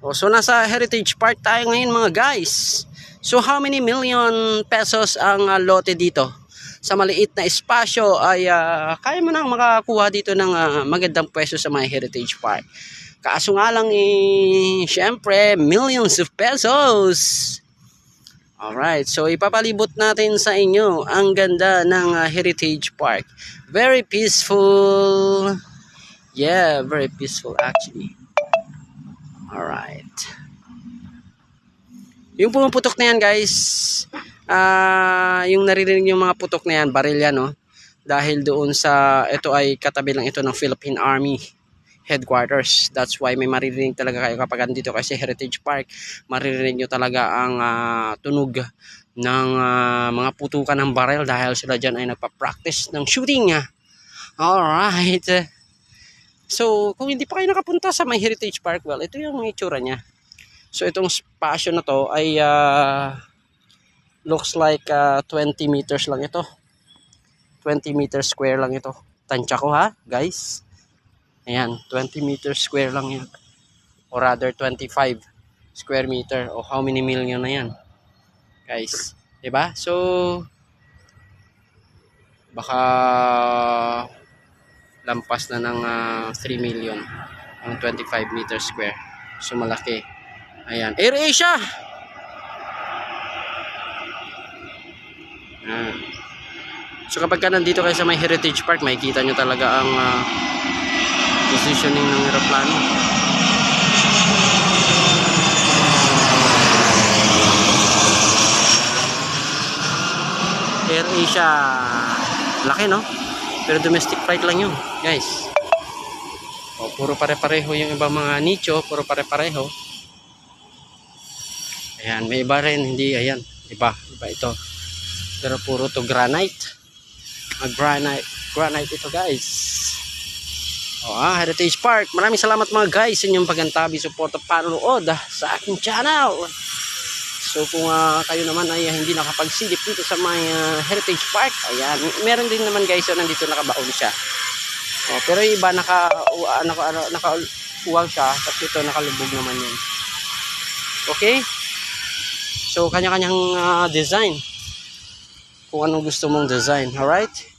So nasa Heritage Park tayo ngayon mga guys. So how many million pesos ang lote dito? Sa maliit na espasyo ay kaya mo nang makakuha dito ng magandang pwesto sa mga Heritage Park. Kaso nga lang syempre millions of pesos. Alright, so ipapalibot natin sa inyo ang ganda ng Heritage Park. Very peaceful. Yeah, very peaceful actually. Alright. Yung pumuputok na yan guys, yung naririnig yung mga putok na yan, baril yan, no? Dahil doon sa, ito ay katabi lang ito ng Philippine Army headquarters. That's why may maririnig talaga kayo kapag andito kasi Heritage Park. Maririnig nyo talaga ang tunog ng mga putukan ng baril dahil sila dyan ay nagpa-practice ng shooting. Alright. So, kung hindi pa kayo nakapunta sa may Heritage Park, well, ito yung itsura niya. So, itong spasyo na to ay looks like 20 meters lang ito. 20 meters square lang ito. Tansya ko ha, guys. Ayan, 20 meters square lang yan. Or rather, 25 square meter. O how many million na yan, guys. Diba? So, baka lampas na ng 3 million ang 25 meters square. So malaki. Ayan, AirAsia. So kapag ka nandito kayo sa may Heritage Park, makikita nyo talaga ang positioning ng eroplano. AirAsia. Laki, no? Pero domestic flight lang yun, guys. O, puro pare-pareho yung ibang mga nicho, puro pare-pareho. Ayan, may iba rin, hindi, ayan, iba ito. Pero puro to granite. Granite ito, guys. O, Heritage Park. Maraming salamat mga guys sa inyong pagantabi, support at panonood sa aking channel. So kung kayo naman ay hindi nakapagsilip dito sa may Heritage Park, ayan, meron din naman guys so nandito nakabaon siya. Pero yung iba nakauwang siya kasi ito nakalubog naman yun. Okay? So kanya-kanyang design. Kung anong gusto mong design, alright?